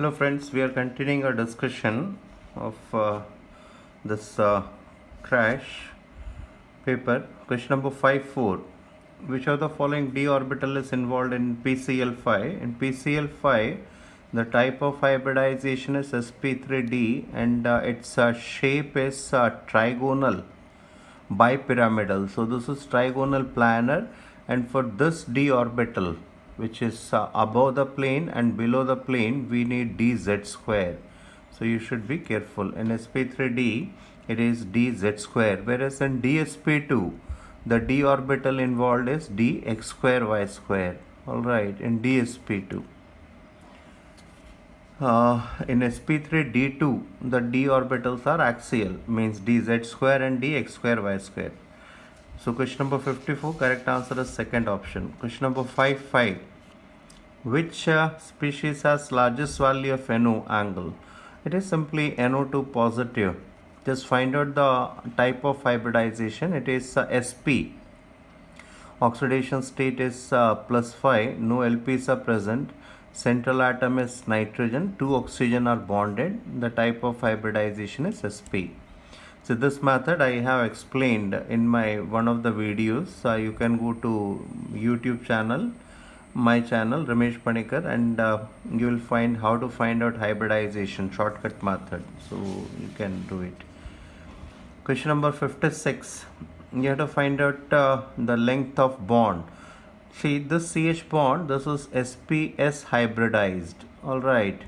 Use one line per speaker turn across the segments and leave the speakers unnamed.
Hello friends, we are continuing our discussion of this crash paper. Question number 5.4. Which of the following d orbital is involved in PCl5? In PCl5, the type of hybridization is sp3d and its shape is trigonal bipyramidal. So this is trigonal planar, and for this d orbital, which is above the plane and below the plane, we need dz square. So you should be careful. In sp3d, it is dz square, whereas in dsp2, the d orbital involved is dx square y square. Alright, in dsp2. In sp3d2, the d orbitals are axial, means dz square and dx square y square. So question number 54, correct answer is second option. Question number 5.5. Which species has largest value of NO angle? It is simply NO2 positive. Just find out the type of hybridization. It is sp. Oxidation state is +5. No LPs are present. Central atom is nitrogen. 2 oxygen are bonded. The type of hybridization is sp. So this method I have explained in my one of the videos. You can go to YouTube channel, my channel Ramesh Panikar, and you will find how to find out hybridization shortcut method. So you can do it. Question number 56. You have to find out the length of bond. See this CH bond, this is SPS hybridized. Alright.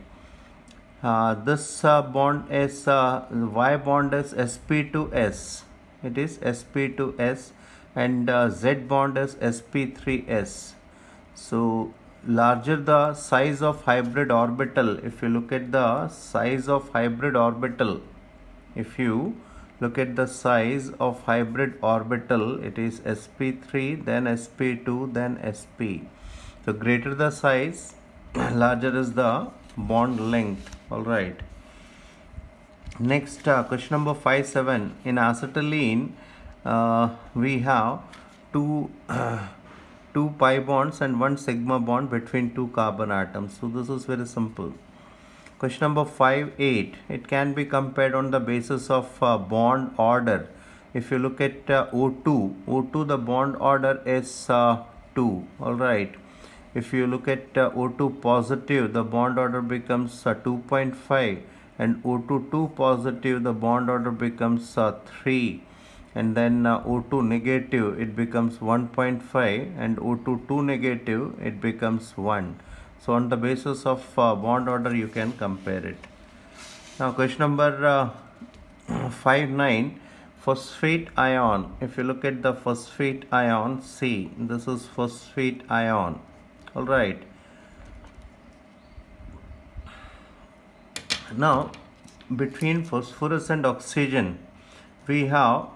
This bond is Y bond is sp2s. It is sp2s, and Z bond is sp3s. So larger the size of hybrid orbital, if you look at the size of hybrid orbital, if you look at the size of hybrid orbital, it is sp3, then sp2, then sp. So greater the size, larger is the bond length. Alright. Next, question number 5.7. In acetylene, we have two pi bonds and one sigma bond between two carbon atoms. So this is very simple. Question number 5.8. It can be compared on the basis of bond order. If you look at O2, the bond order is 2. Alright. If you look at O2 positive, the bond order becomes 2.5, and O2 2 positive, the bond order becomes 3, and then O2 negative, it becomes 1.5, and O2 2 negative, it becomes 1. So on the basis of bond order, you can compare it. Now question number 5.9. Phosphate ion. If you look at the phosphate ion, see, this is phosphate ion. Alright. Now between phosphorus and oxygen, we have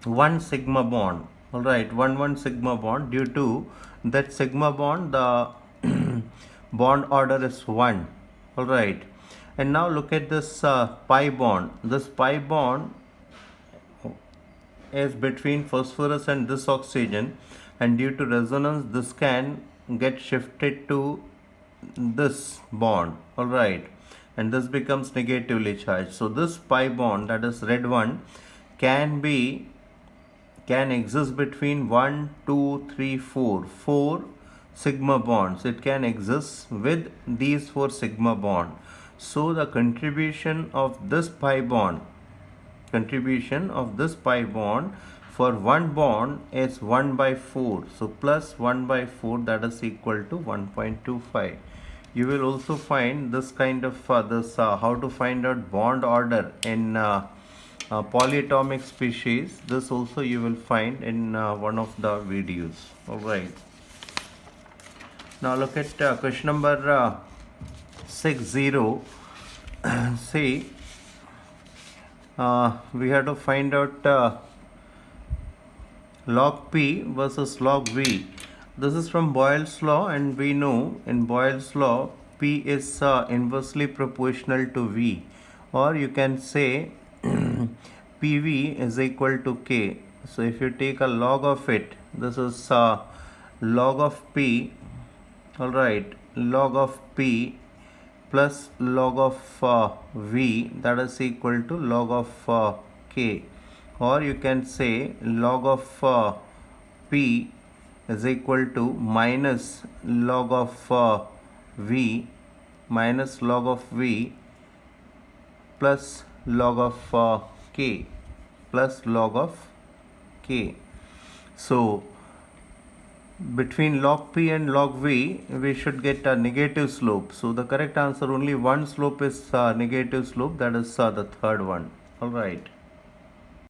one sigma bond. Alright, one sigma bond. Due to that sigma bond, the bond order is 1. Alright. And now look at this pi bond. This pi bond is between phosphorus and this oxygen, and due to resonance, this can get shifted to this bond. Alright. And this becomes negatively charged. So this pi bond, that is red one, can exist between 1, 2, 3, 4 sigma bonds. It can exist with these 4 sigma bond. So the contribution of this pi bond for one bond is 1 by 4. So plus 1 by 4, that is equal to 1.25. You will also find this kind of how to find out bond order in polyatomic species. This also you will find in one of the videos. Alright. Now look at question number 6.0. See, we have to find out log P versus log V. This is from Boyle's law, and we know in Boyle's law P is inversely proportional to V, or you can say PV is equal to K. So if you take a log of it, this is log of P. Alright, log of P plus log of v, that is equal to log of k, or you can say log of p is equal to minus log of v minus log of v plus log of k plus log of k. So between log p and log v, we should get a negative slope. So the correct answer, only one slope is negative slope, that is the third one. All right.